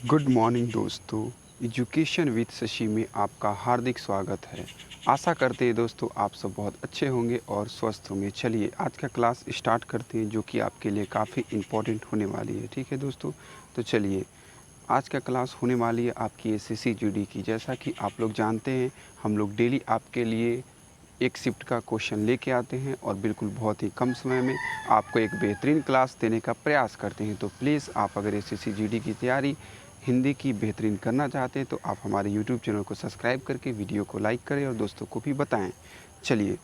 Good morning दोस्तों। Education with Shashi में आपका हार्दिक स्वागत है। आशा करते हैं दोस्तों आप सब बहुत अच्छे होंगे और स्वस्थ होंगे। चलिए आज का क्लास स्टार्ट करते हैं जो कि आपके लिए काफ़ी इम्पोर्टेंट होने वाली है। ठीक है दोस्तों, तो चलिए आज का क्लास होने वाली है आपकी एसएससी जीडी की। जैसा कि आप लोग जानते हैं हम लोग डेली आपके लिए एक शिफ्ट का क्वेश्चन लेके आते हैं और बिल्कुल बहुत ही कम समय में आपको एक बेहतरीन क्लास देने का प्रयास करते हैं। तो प्लीज़ आप अगर एसएससी जीडी की तैयारी हिंदी की बेहतरीन करना चाहते हैं तो आप हमारे यूट्यूब चैनल को सब्सक्राइब करके वीडियो को लाइक करें और दोस्तों को भी बताएं। चलिए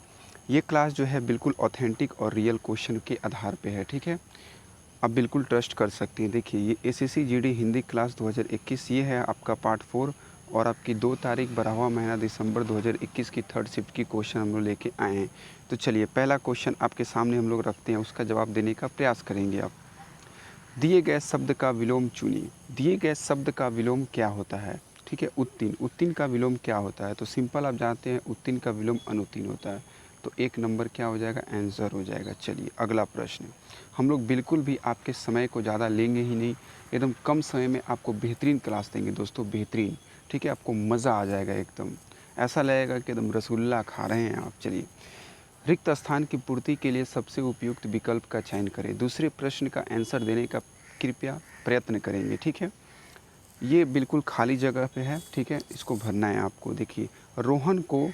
ये क्लास जो है बिल्कुल ऑथेंटिक और रियल क्वेश्चन के आधार पे है। ठीक है, आप बिल्कुल ट्रस्ट कर सकते हैं। देखिए ये एसएससी जीडी हिंदी क्लास 2021 ये है आपका पार्ट 4 और आपकी 2 तारीख 12वां महीना दिसंबर 2021 की थर्ड शिफ्ट की क्वेश्चन हम लोग लेके आए हैं। तो चलिए पहला क्वेश्चन आपके सामने हम लोग रखते हैं, उसका जवाब देने का प्रयास करेंगे आप। दिए गए शब्द का विलोम चुनिए। दिए गए शब्द का विलोम क्या होता है? ठीक है, उत्तीर्ण। उत्तीर्ण का विलोम क्या होता है? तो सिंपल आप जानते हैं उत्तीर्ण का विलोम अनुत्तीर्ण होता है। तो 1 नंबर क्या हो जाएगा? आंसर हो जाएगा। चलिए अगला प्रश्न। हम लोग बिल्कुल भी आपके समय को ज़्यादा लेंगे ही नहीं, एकदम कम समय में आपको बेहतरीन क्लास देंगे दोस्तों, बेहतरीन। ठीक है, आपको मज़ा आ जाएगा एकदम, ऐसा लगेगा कि एकदम रसगुल्ला खा रहे हैं आप। चलिए रिक्त स्थान की पूर्ति के लिए सबसे उपयुक्त विकल्प का चयन करें। दूसरे प्रश्न का आंसर देने का कृपया प्रयत्न करेंगे। ठीक है, ये बिल्कुल खाली जगह पे है। ठीक है, इसको भरना है आपको। देखिए रोहन को,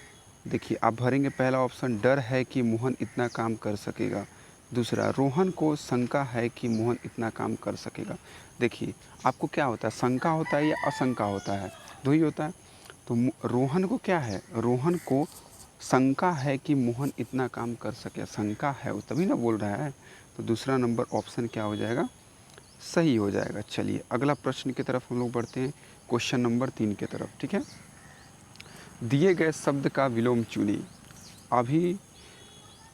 देखिए आप भरेंगे पहला ऑप्शन, डर है कि मोहन इतना काम कर सकेगा। दूसरा, रोहन को शंका है कि मोहन इतना काम कर सकेगा। देखिए आपको क्या होता है, शंका होता है या आशंका होता है? दो ही होता है। तो रोहन को क्या है, रोहन को शंका है कि मोहन इतना काम कर सके। शंका है वो तभी ना बोल रहा है। तो दूसरा नंबर ऑप्शन क्या हो जाएगा? सही हो जाएगा। चलिए अगला प्रश्न की तरफ हम लोग बढ़ते हैं, क्वेश्चन नंबर 3 की तरफ। ठीक है, दिए गए शब्द का विलोम चुनिए। अभी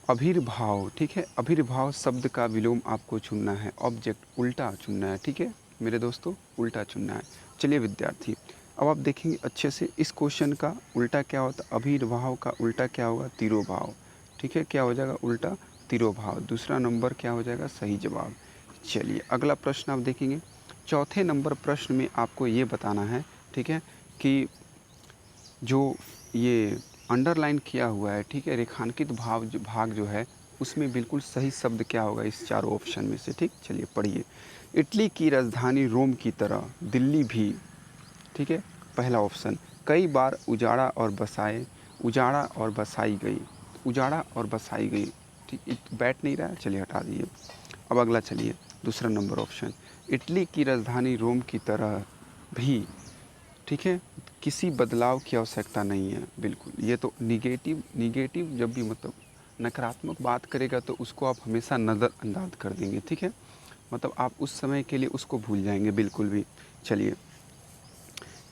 आविर्भाव, ठीक है, आविर्भाव शब्द का विलोम आपको चुनना है। ऑब्जेक्ट उल्टा चुनना है। ठीक है मेरे दोस्तों, उल्टा चुनना है। चलिए विद्यार्थी अब आप देखेंगे अच्छे से इस क्वेश्चन का उल्टा क्या होता है। आविर्भाव का उल्टा क्या होगा? तिरोभाव। ठीक है, क्या हो जाएगा? उल्टा तिरोभाव। दूसरा नंबर क्या हो जाएगा? सही जवाब। चलिए अगला प्रश्न आप देखेंगे, चौथे नंबर प्रश्न में आपको ये बताना है, ठीक है, कि जो ये अंडरलाइन किया हुआ है, ठीक है, रेखांकित भाग जो है उसमें बिल्कुल सही शब्द क्या होगा इस चारों ऑप्शन में से? ठीक, चलिए पढ़िए। इटली की राजधानी रोम की तरह दिल्ली भी, ठीक है, पहला ऑप्शन। कई बार उजाड़ा और बसाई गई, उजाड़ा और बसाई गई। ठीक, बैठ नहीं रहा है, चलिए हटा दिए। अब अगला चलिए, दूसरा नंबर ऑप्शन, इटली की राजधानी रोम की तरह भी, ठीक है, किसी बदलाव की आवश्यकता नहीं है। बिल्कुल, ये तो निगेटिव, निगेटिव जब भी मतलब नकारात्मक बात करेगा तो उसको आप हमेशा नज़रअंदाज कर देंगे। ठीक है, मतलब आप उस समय के लिए उसको भूल जाएंगे बिल्कुल भी। चलिए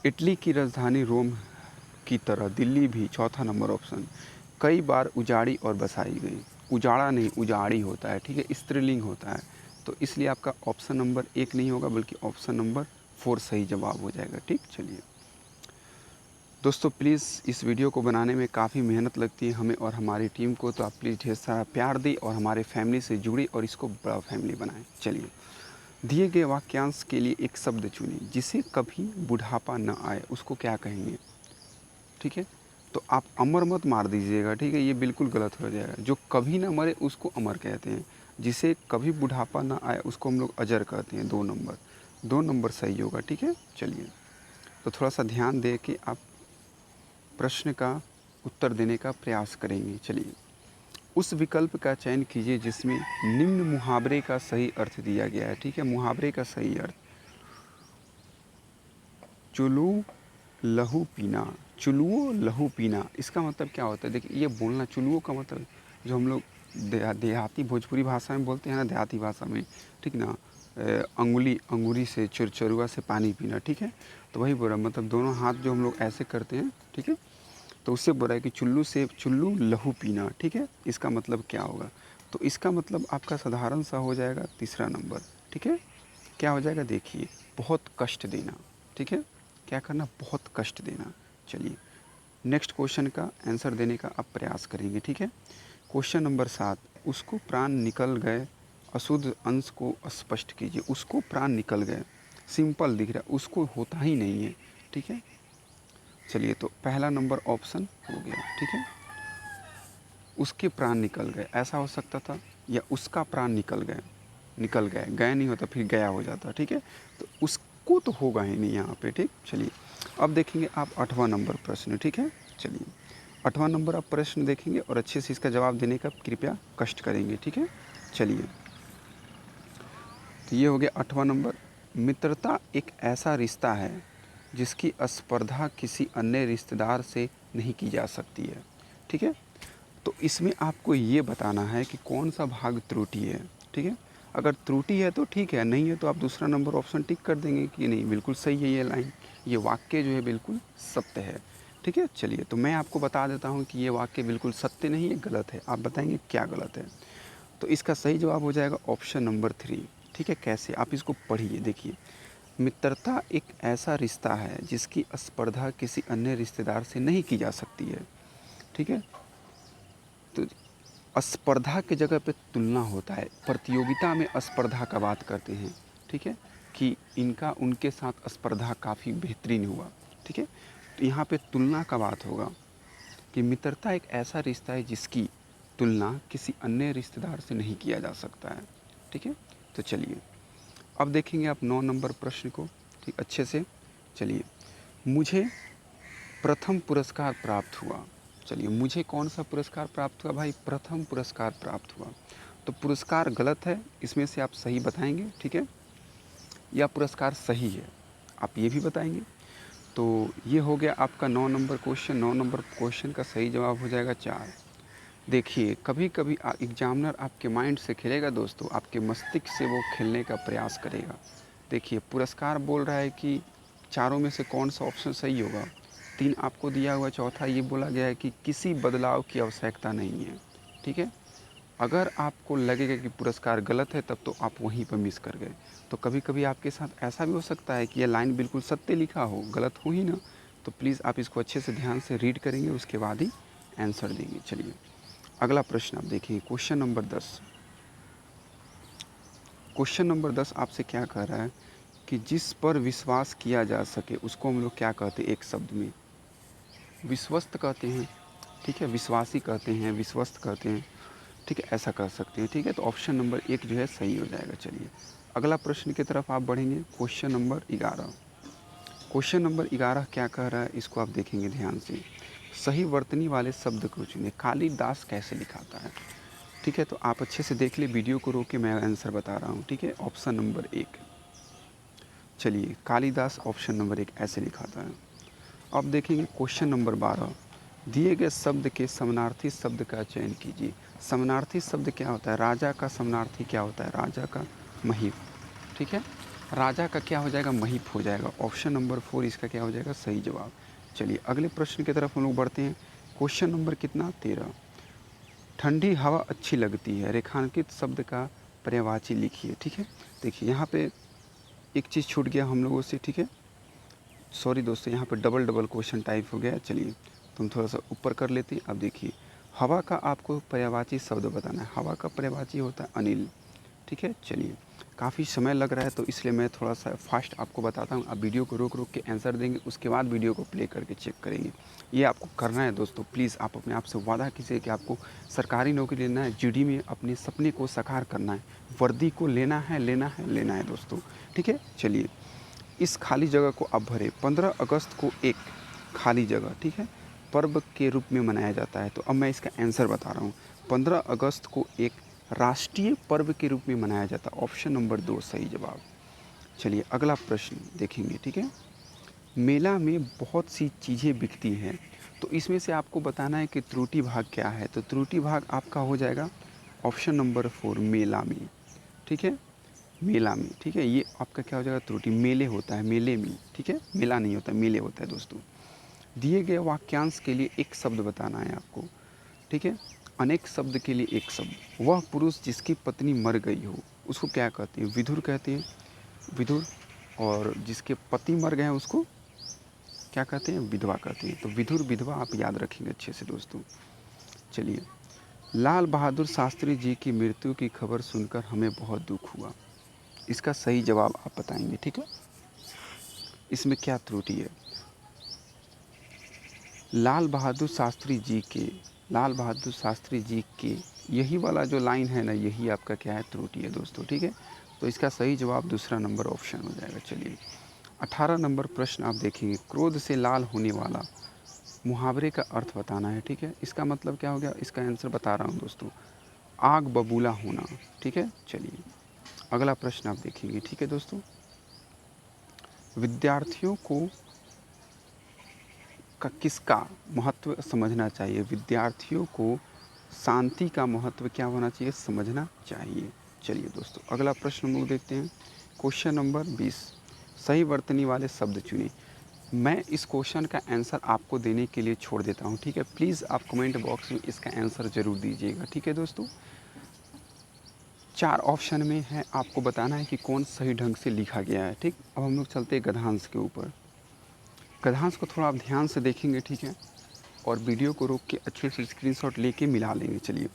इटली की राजधानी रोम की तरह दिल्ली भी, चौथा नंबर ऑप्शन, कई बार उजाड़ी और बसाई गई। उजाड़ा नहीं, उजाड़ी होता है। ठीक है, स्त्रीलिंग होता है। तो इसलिए आपका ऑप्शन नंबर 1 नहीं होगा बल्कि ऑप्शन नंबर 4 सही जवाब हो जाएगा। ठीक, चलिए दोस्तों प्लीज़ इस वीडियो को बनाने में काफ़ी मेहनत लगती है हमें और हमारी टीम को, तो आप प्लीज़ ढेर सारा प्यार दें और हमारे फैमिली से जुड़े और इसको बड़ा फैमिली बनाएं। चलिए दिए गए वाक्यांश के लिए एक शब्द चुनिए। जिसे कभी बुढ़ापा न आए उसको क्या कहेंगे? ठीक है, तो आप अमर मत मार दीजिएगा। ठीक है, ये बिल्कुल गलत हो जाएगा। जो कभी ना मरे उसको अमर कहते हैं, जिसे कभी बुढ़ापा ना आए उसको हम लोग अजर कहते हैं। 2 नंबर सही होगा। ठीक है, चलिए तो थोड़ा सा ध्यान दे के आप प्रश्न का उत्तर देने का प्रयास करेंगे। चलिए उस विकल्प का चयन कीजिए जिसमें निम्न मुहावरे का सही अर्थ दिया गया है। ठीक है, मुहावरे का सही अर्थ, चुलू लहू पीना, चुलुओ लहू पीना, इसका मतलब क्या होता है? देखिए ये बोलना, चुलुओ का मतलब जो हम लोग देहाती भोजपुरी भाषा में बोलते हैं ना, देहाती भाषा में, ठीक ना, अंगुली से चुरचुरुआ से पानी पीना। ठीक है, तो वही बोल रहा, मतलब दोनों हाथ जो हम लोग ऐसे करते हैं, ठीक है, तो उससे बोल रहा है कि चुल्लू लहू पीना। ठीक है, इसका मतलब क्या होगा? तो इसका मतलब आपका साधारण सा हो जाएगा तीसरा नंबर। ठीक है, क्या हो जाएगा? देखिए बहुत कष्ट देना। ठीक है, क्या करना? बहुत कष्ट देना। चलिए नेक्स्ट क्वेश्चन का आंसर देने का आप प्रयास करेंगे। ठीक है, क्वेश्चन नंबर 7, उसको प्राण निकल गए, अशुद्ध अंश को स्पष्ट कीजिए। उसको प्राण निकल गए, सिंपल दिख रहा है, उसको होता ही नहीं है। ठीक है, चलिए तो पहला नंबर ऑप्शन हो गया। ठीक है, उसके प्राण निकल गए, ऐसा हो सकता था, या उसका प्राण निकल गए, निकल गए, गए नहीं होता फिर गया हो जाता। ठीक है, तो उसको तो होगा ही नहीं यहाँ पे। ठीक, चलिए अब देखेंगे आप 8वां नंबर प्रश्न। ठीक है, चलिए 8वां नंबर आप प्रश्न देखेंगे और अच्छे से इसका जवाब देने का कृपया कष्ट करेंगे। ठीक है, चलिए तो ये हो गया 8वां नंबर। मित्रता एक ऐसा रिश्ता है जिसकी स्पर्धा किसी अन्य रिश्तेदार से नहीं की जा सकती है। ठीक है, तो इसमें आपको ये बताना है कि कौन सा भाग त्रुटि है। ठीक है, अगर त्रुटि है तो ठीक है, नहीं है तो आप दूसरा नंबर ऑप्शन टिक कर देंगे कि नहीं बिल्कुल सही है, ये लाइन, ये वाक्य जो है बिल्कुल सत्य है। ठीक है, चलिए तो मैं आपको बता देता हूँ कि ये वाक्य बिल्कुल सत्य नहीं है, गलत है। आप बताएंगे क्या गलत है। तो इसका सही जवाब हो जाएगा ऑप्शन नंबर 3। ठीक है, कैसे, आप इसको पढ़िए, देखिए। मित्रता एक ऐसा रिश्ता है जिसकी स्पर्धा किसी अन्य रिश्तेदार से नहीं की जा सकती है। ठीक है, तो स्पर्धा की जगह पे तुलना होता है, प्रतियोगिता में स्पर्धा का बात करते हैं। ठीक है, कि इनका उनके साथ स्पर्धा काफ़ी बेहतरीन हुआ। ठीक है, तो यहाँ पे तुलना का बात होगा कि मित्रता एक ऐसा रिश्ता है जिसकी तुलना किसी अन्य रिश्तेदार से नहीं किया जा सकता है। ठीक है, तो चलिए अब देखेंगे आप 9 नंबर प्रश्न को। ठीक, अच्छे से चलिए। मुझे प्रथम पुरस्कार प्राप्त हुआ। चलिए, मुझे कौन सा पुरस्कार प्राप्त हुआ भाई, प्रथम पुरस्कार प्राप्त हुआ। तो पुरस्कार गलत है, इसमें से आप सही बताएंगे। ठीक है, या पुरस्कार सही है, आप ये भी बताएंगे। तो ये हो गया आपका 9 नंबर क्वेश्चन। 9 नंबर क्वेश्चन का सही जवाब हो जाएगा 4। देखिए, कभी कभी एग्जामिनर आपके माइंड से खेलेगा दोस्तों, आपके मस्तिष्क से वो खेलने का प्रयास करेगा। देखिए, पुरस्कार बोल रहा है कि चारों में से कौन सा ऑप्शन सही होगा। 3 आपको दिया हुआ, चौथा ये बोला गया है कि किसी बदलाव की आवश्यकता नहीं है। ठीक है, अगर आपको लगेगा कि पुरस्कार गलत है तब तो आप वहीं पर मिस कर गए। तो कभी कभी आपके साथ ऐसा भी हो सकता है कि यह लाइन बिल्कुल सत्य लिखा हो, गलत हो ही ना। तो प्लीज़ आप इसको अच्छे से ध्यान से रीड करेंगे, उसके बाद ही आंसर देंगे। चलिए अगला प्रश्न आप देखिए, क्वेश्चन नंबर 10। क्वेश्चन नंबर 10 आपसे क्या कह रहा है कि जिस पर विश्वास किया जा सके उसको हम लोग क्या कहते हैं, एक शब्द में विश्वस्त कहते हैं। ठीक है, विश्वासी कहते हैं, विश्वस्त कहते हैं। ठीक है, ऐसा कर सकते हैं। ठीक है, तो ऑप्शन नंबर 1 जो है सही हो जाएगा। चलिए अगला प्रश्न की तरफ आप बढ़ेंगे, क्वेश्चन नंबर 11। क्वेश्चन नंबर 11 क्या कह रहा है, इसको आप देखेंगे ध्यान से। सही वर्तनी वाले शब्द को चुनें, कालिदास कैसे लिखाता है। ठीक है, तो आप अच्छे से देख ले, वीडियो को रोक के मैं आंसर बता रहा हूँ। ठीक है, ऑप्शन नंबर 1। चलिए, कालिदास ऑप्शन नंबर 1 ऐसे लिखाता है। अब देखेंगे क्वेश्चन नंबर 12। दिए गए शब्द के समानार्थी शब्द का चयन कीजिए। समानार्थी शब्द क्या होता है, राजा का समानार्थी क्या होता है, राजा का महीप। ठीक है, राजा का क्या हो जाएगा, महीप हो जाएगा। ऑप्शन नंबर 4 इसका क्या हो जाएगा, सही जवाब। चलिए अगले प्रश्न की तरफ हम लोग बढ़ते हैं। क्वेश्चन नंबर कितना, 13। ठंडी हवा अच्छी लगती है, रेखांकित शब्द का पर्यायवाची लिखिए। ठीक है, देखिए यहाँ पे एक चीज़ छूट गया हम लोगों से। ठीक है, सॉरी दोस्तों, यहाँ पे डबल डबल क्वेश्चन टाइप हो गया। चलिए तुम थोड़ा सा ऊपर कर लेते हैं। अब देखिए, हवा का आपको पर्यायवाची शब्द बताना है। हवा का पर्यायवाची होता है अनिल। ठीक है, चलिए काफ़ी समय लग रहा है तो इसलिए मैं थोड़ा सा फास्ट आपको बताता हूँ। आप वीडियो को रोक रोक के आंसर देंगे, उसके बाद वीडियो को प्ले करके चेक करेंगे। ये आपको करना है दोस्तों। प्लीज़ आप अपने आप से वादा कीजिए कि आपको सरकारी नौकरी लेना है, जीडी में अपने सपने को साकार करना है, वर्दी को लेना है, लेना है, लेना है दोस्तों। ठीक है, चलिए इस खाली जगह को आप भरें। 15 अगस्त को एक खाली जगह, ठीक है, पर्व के रूप में मनाया जाता है। तो अब मैं इसका आंसर बता रहा हूँ। 15 अगस्त को एक राष्ट्रीय पर्व के रूप में मनाया जाता है। ऑप्शन नंबर 2 सही जवाब। चलिए अगला प्रश्न देखेंगे। ठीक है, मेला में बहुत सी चीज़ें बिकती हैं, तो इसमें से आपको बताना है कि त्रुटि भाग क्या है। तो त्रुटि भाग आपका हो जाएगा ऑप्शन नंबर 4 मेला में। ठीक है, मेला में। ठीक है, ये आपका क्या हो जाएगा, त्रुटि। मेले होता है, मेले में। ठीक है, मेला नहीं होता, मेले होता है दोस्तों। दिए गए वाक्यांश के लिए एक शब्द बताना है आपको। ठीक है, अनेक शब्द के लिए एक शब्द। वह पुरुष जिसकी पत्नी मर गई हो उसको क्या कहते हैं, विधुर कहते हैं, विधुर। और जिसके पति मर गए हैं उसको क्या कहते हैं, विधवा कहते हैं। तो विधुर, विधवा आप याद रखेंगे अच्छे से दोस्तों। चलिए, लाल बहादुर शास्त्री जी की मृत्यु की खबर सुनकर हमें बहुत दुख हुआ। इसका सही जवाब आप बताएंगे। ठीक है, इसमें क्या त्रुटि है? लाल बहादुर शास्त्री जी के यही वाला जो लाइन है ना, यही आपका क्या है, त्रुटि है दोस्तों, ठीक है। तो इसका सही जवाब दूसरा नंबर ऑप्शन हो जाएगा। चलिए 18 नंबर प्रश्न आप देखेंगे, क्रोध से लाल होने वाला मुहावरे का अर्थ बताना है, ठीक है। इसका मतलब क्या हो गया, इसका आंसर बता रहा हूँ दोस्तों, आग बबूला होना, ठीक है। चलिए अगला प्रश्न आप देखेंगे, ठीक है दोस्तों। विद्यार्थियों को किसका महत्व समझना चाहिए? विद्यार्थियों को शांति का महत्व क्या होना चाहिए, समझना चाहिए। चलिए दोस्तों अगला प्रश्न हम लोग देखते हैं, क्वेश्चन नंबर 20, सही वर्तनी वाले शब्द चुनिए। मैं इस क्वेश्चन का आंसर आपको देने के लिए छोड़ देता हूँ, ठीक है। प्लीज़ आप कमेंट बॉक्स में इसका आंसर ज़रूर दीजिएगा, ठीक है दोस्तों। 4 ऑप्शन में है, आपको बताना है कि कौन सही ढंग से लिखा गया है, ठीक। अब हम लोग चलते हैं गद्यांश के ऊपर। गद्यांश को थोड़ा आप ध्यान से देखेंगे, ठीक है, और वीडियो को रोक के अच्छे से स्क्रीनशॉट लेके मिला लेंगे। चलिए,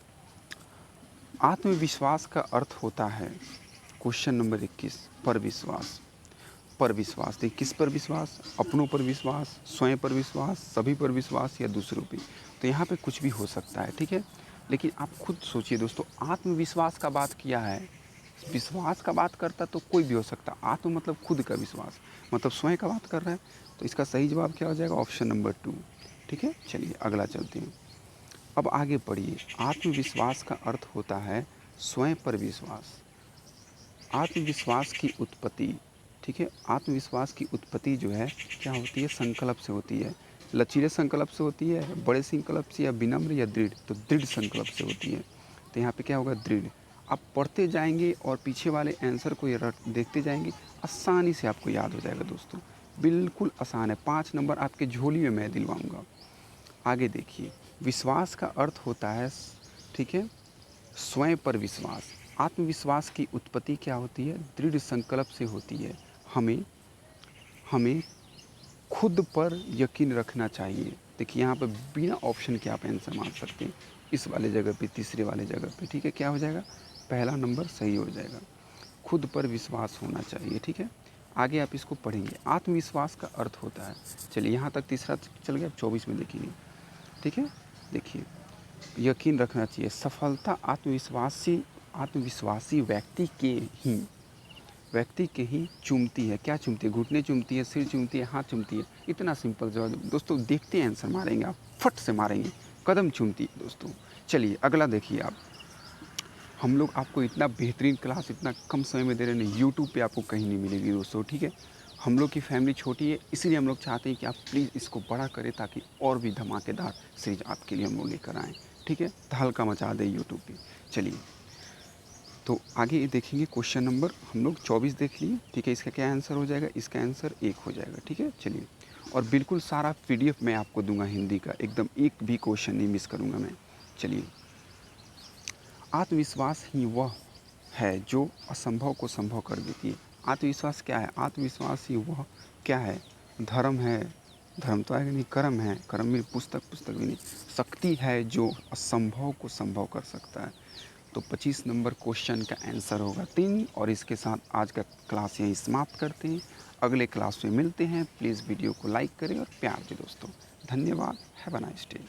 आत्मविश्वास का अर्थ होता है, क्वेश्चन नंबर 21, पर विश्वास। पर विश्वास, देखिए किस पर विश्वास, अपनों पर विश्वास, स्वयं पर विश्वास, सभी पर विश्वास या दूसरों पर। तो यहाँ पे कुछ भी हो सकता है, ठीक है। लेकिन आप खुद सोचिए दोस्तों, आत्मविश्वास का बात किया है, विश्वास का बात करता तो कोई भी हो सकता, आत्म मतलब खुद का विश्वास, मतलब स्वयं का बात कर रहा है। तो इसका सही जवाब क्या हो जाएगा, ऑप्शन नंबर 2, ठीक है। चलिए अगला चलते हैं, अब आगे पढ़िए। आत्मविश्वास का अर्थ होता है स्वयं पर विश्वास। आत्मविश्वास की उत्पत्ति, ठीक है, आत्मविश्वास की उत्पत्ति जो है क्या होती है, संकल्प से होती है। लचीले संकल्प से होती है, बड़े संकल्प से, या विनम्र या दृढ़, तो दृढ़ संकल्प से होती है। तो यहाँ पे क्या होगा, दृढ़। आप पढ़ते जाएंगे और पीछे वाले आंसर को देखते जाएंगे, आसानी से आपको याद हो जाएगा दोस्तों, बिल्कुल आसान है। 5 नंबर आपके झोली में मैं दिलवाऊँगा। आगे देखिए, विश्वास का अर्थ होता है, ठीक है, स्वयं पर विश्वास। आत्मविश्वास की उत्पत्ति क्या होती है, दृढ़ संकल्प से होती है। हमें हमें खुद पर यकीन रखना चाहिए। देखिए यहाँ पर बिना ऑप्शन के आप आंसर मार सकते हैं, इस वाले जगह पे, तीसरे वाले जगह पे, ठीक है। क्या हो जाएगा, पहला नंबर सही हो जाएगा, खुद पर विश्वास होना चाहिए, ठीक है। आगे आप इसको पढ़ेंगे, आत्मविश्वास का अर्थ होता है, चलिए यहाँ तक तीसरा चल गया, 24 में देखेंगे, ठीक है। देखिए, यकीन रखना चाहिए, सफलता आत्मविश्वासी व्यक्ति के ही चूमती है। क्या चूमती है, घुटने चूमती है, सिर चूमती है, हाथ चूमती है। इतना सिंपल जवाब दोस्तों, देखते हैं आंसर मारेंगे आप, फट से मारेंगे, कदम चूमती है दोस्तों। चलिए अगला देखिए आप, हम लोग आपको इतना बेहतरीन क्लास इतना कम समय में दे रहे हैं, यूट्यूब पे आपको कहीं नहीं मिलेगी दोस्तों, ठीक है। हम लोग की फैमिली छोटी है, इसीलिए हम लोग चाहते हैं कि आप प्लीज़ इसको बड़ा करें, ताकि और भी धमाकेदार सीरीज आपके लिए हम लोग लेकर आएँ, ठीक है। धमाका मचा दें यूट्यूब पे। चलिए तो आगे देखेंगे, क्वेश्चन नंबर हम लोग 24 देख लिए, ठीक है। इसका क्या आंसर हो जाएगा, इसका आंसर 1 हो जाएगा, ठीक है। चलिए, और बिल्कुल सारा PDF मैं आपको दूंगा हिंदी का, एकदम एक भी क्वेश्चन नहीं मिस करूंगा मैं। चलिए, आत्मविश्वास ही वह है जो असंभव को संभव कर देती है। आत्मविश्वास क्या है, आत्मविश्वास ही वह क्या है, धर्म है, धर्म तो आएगा नहीं, कर्म है, कर्म में पुस्तक भी नहीं, शक्ति है जो असंभव को संभव कर सकता है। तो 25 नंबर क्वेश्चन का आंसर होगा 3। और इसके साथ आज का क्लास यहीं समाप्त करते हैं, अगले क्लास में मिलते हैं। प्लीज़ वीडियो को लाइक करें और प्यार दें दोस्तों। धन्यवाद, हैव अ नाइस डे।